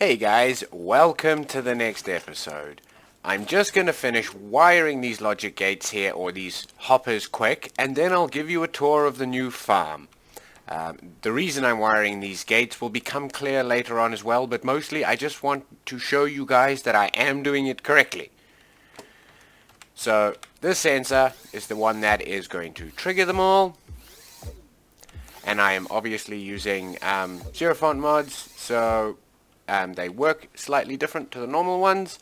Hey guys, welcome to the next episode. I'm just going to finish wiring these logic gates here, or these hoppers, quick, and then I'll give you a tour of the new farm. The reason I'm wiring these gates will become clear later on as well, but mostly I just want to show you guys that I am doing it correctly. So this sensor is the one that is going to trigger them all, and I am obviously using zero font mods, so they work slightly different to the normal ones,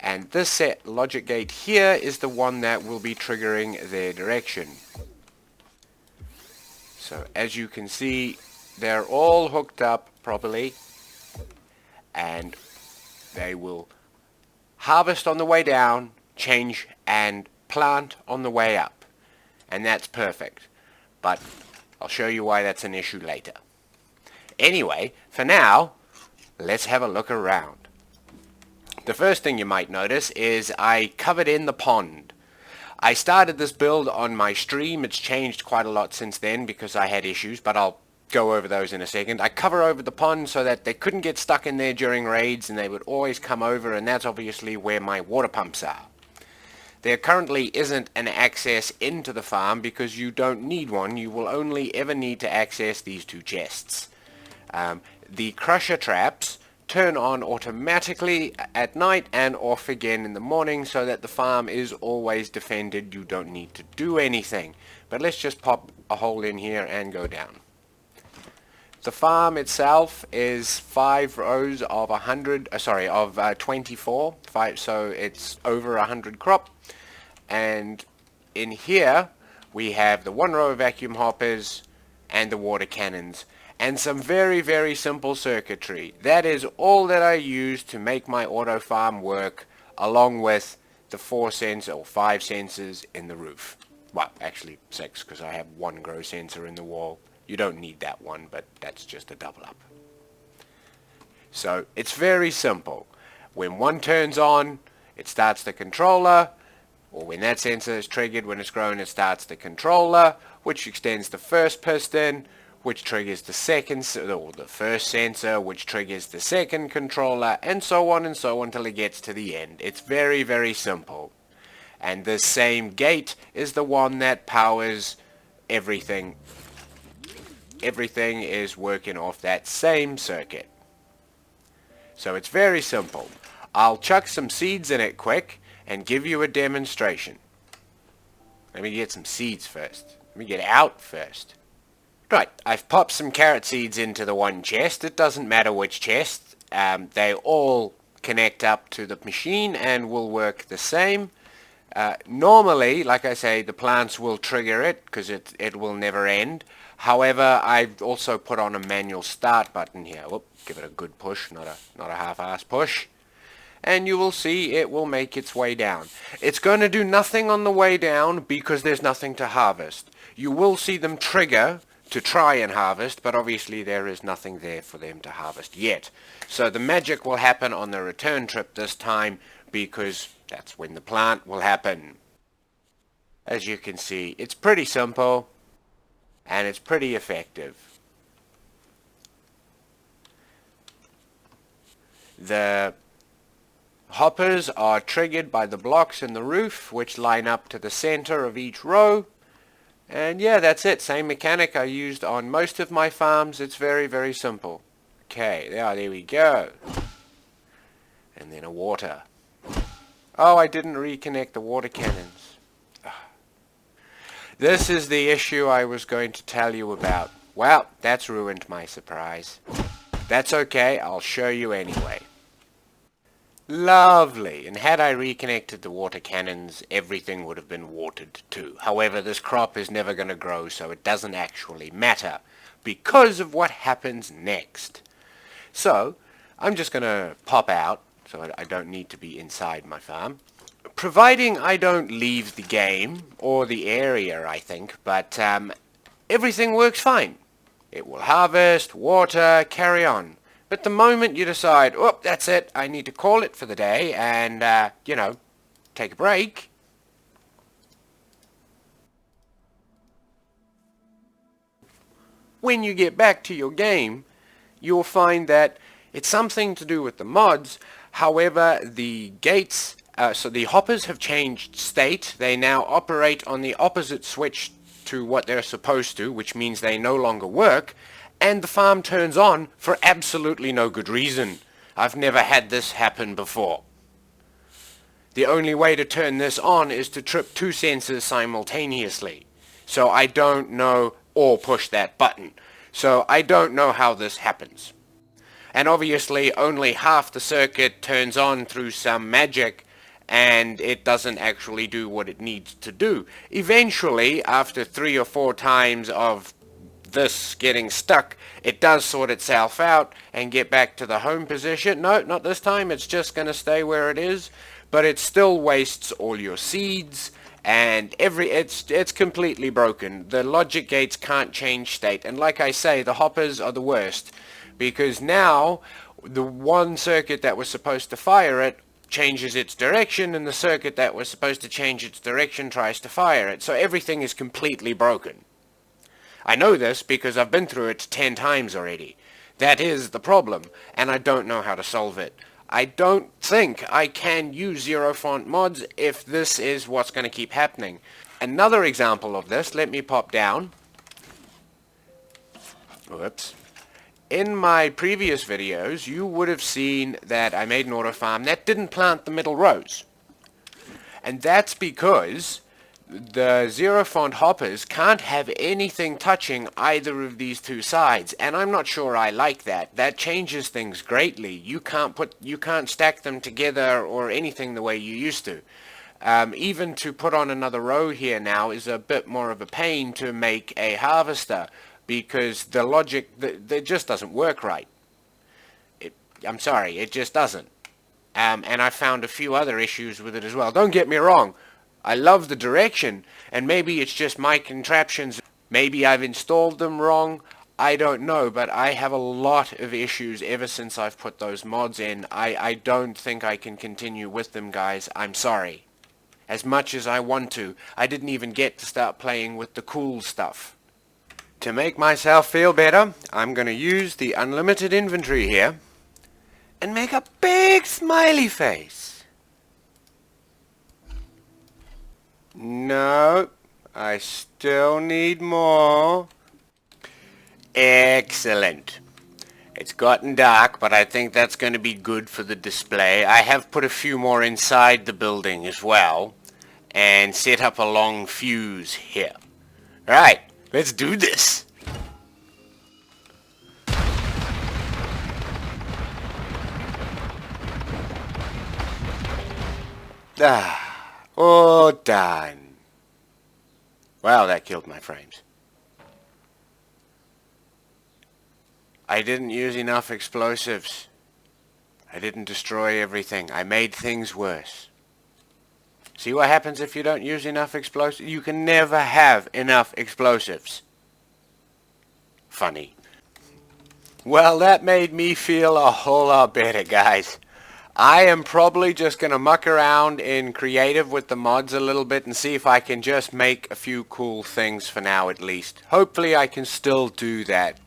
and this set logic gate here is the one that will be triggering their direction. So as you can see, they're all hooked up properly, and they will harvest on the way down, change and plant on the way up, and that's perfect. But I'll show you why that's an issue later. Anyway, for now, let's have a look around. The first thing you might notice is I covered in the pond. I started this build on my stream. It's changed quite a lot since then because I had issues, but I'll go over those in a second. I cover over the pond so that they couldn't get stuck in there during raids, and they would always come over, and that's obviously where my water pumps are. There currently isn't an access into the farm because you don't need one. You will only ever need to access these two chests. The crusher traps turn on automatically at night and off again in the morning, so that the farm is always defended. You don't need to do anything. But let's just pop a hole in here and go down. The farm itself is 5 rows of 24, so it's over 100 crop. And in here we have the 1 row of vacuum hoppers and the water cannons, and some very, very simple circuitry. That is all that I use to make my auto farm work, along with the 4 sensors or 5 sensors in the roof. Well, actually 6, because I have 1 grow sensor in the wall. You don't need that one, but that's just a double up. So it's very simple. When one turns on, it starts the controller, or when that sensor is triggered, when it's grown, it starts the controller, which extends the first piston, which triggers the first sensor, which triggers the second controller, and so on until it gets to the end. It's very, very simple. And this same gate is the one that powers everything. Everything is working off that same circuit. So it's very simple. I'll chuck some seeds in it quick and give you a demonstration. Let me get some seeds first. Let me get out first. Right, I've popped some carrot seeds into the one chest. It doesn't matter which chest. They all connect up to the machine and will work the same. Normally, like I say, the plants will trigger it because it will never end. However, I've also put on a manual start button here. Whoop, give it a good push, not a half-ass push. And you will see it will make its way down. It's going to do nothing on the way down because there's nothing to harvest. You will see them trigger to try and harvest, but obviously there is nothing there for them to harvest yet. So the magic will happen on the return trip this time, because that's when the plant will happen. As you can see, it's pretty simple and it's pretty effective. The hoppers are triggered by the blocks in the roof, which line up to the center of each row. And yeah, that's it. Same mechanic I used on most of my farms. It's very, very simple. Okay, there we go. And then a water. Oh, I didn't reconnect the water cannons. This is the issue I was going to tell you about. Well, that's ruined my surprise. That's okay, I'll show you anyway. Lovely, and had I reconnected the water cannons, everything would have been watered too. However, this crop is never going to grow, so it doesn't actually matter, because of what happens next. So, I'm just going to pop out, so I don't need to be inside my farm. Providing I don't leave the game, or the area, I think, but everything works fine. It will harvest, water, carry on. But the moment you decide, oh, that's it, I need to call it for the day, and, take a break, when you get back to your game, you'll find that It's something to do with the mods. However, the gates, so the hoppers have changed state. They now operate on the opposite switch to what they're supposed to, which means they no longer work, and the farm turns on for absolutely no good reason. I've never had this happen before. The only way to turn this on is to trip two sensors simultaneously. So I don't know, or push that button. So I don't know how this happens. And obviously only half the circuit turns on through some magic, and it doesn't actually do what it needs to do. Eventually, after 3 or 4 times of this getting stuck, it does sort itself out and get back to the home position. No, not this time. It's just going to stay where it is, but it still wastes all your seeds, and it's completely broken. The logic gates can't change state, and like I say, the hoppers are the worst, because now the one circuit that was supposed to fire it changes its direction, and the circuit that was supposed to change its direction tries to fire it. So everything is completely broken. I know this because I've been through it 10 times already. That is the problem, and I don't know how to solve it. I don't think I can use zero font mods if this is what's going to keep happening. Another example of this, let me pop down. Whoops. In my previous videos, you would have seen that I made an auto farm that didn't plant the middle rows. And that's because the zero font hoppers can't have anything touching either of these two sides, and I'm not sure I like that. That changes things greatly. You can't stack them together or anything the way you used to. Even to put on another row here now is a bit more of a pain to make a harvester, because the logic that just doesn't work right. I'm sorry, it just doesn't. And I found a few other issues with it as well. Don't get me wrong, I love the direction, and maybe it's just my contraptions. Maybe I've installed them wrong. I don't know, but I have a lot of issues ever since I've put those mods in. I don't think I can continue with them, guys. I'm sorry. As much as I want to, I didn't even get to start playing with the cool stuff. To make myself feel better, I'm going to use the unlimited inventory here and make a big smiley face. No, I still need more. Excellent. It's gotten dark, but I think that's going to be good for the display. I have put a few more inside the building as well, and set up a long fuse here. Right, let's do this. All done. Wow, that killed my frames. I didn't use enough explosives. I didn't destroy everything. I made things worse. See what happens if you don't use enough explosives? You can never have enough explosives. Funny. Well, that made me feel a whole lot better, guys. I am probably just going to muck around in creative with the mods a little bit and see if I can just make a few cool things for now at least. Hopefully I can still do that.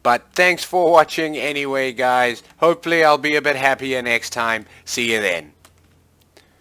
But thanks for watching anyway, guys. Hopefully I'll be a bit happier next time. See you then.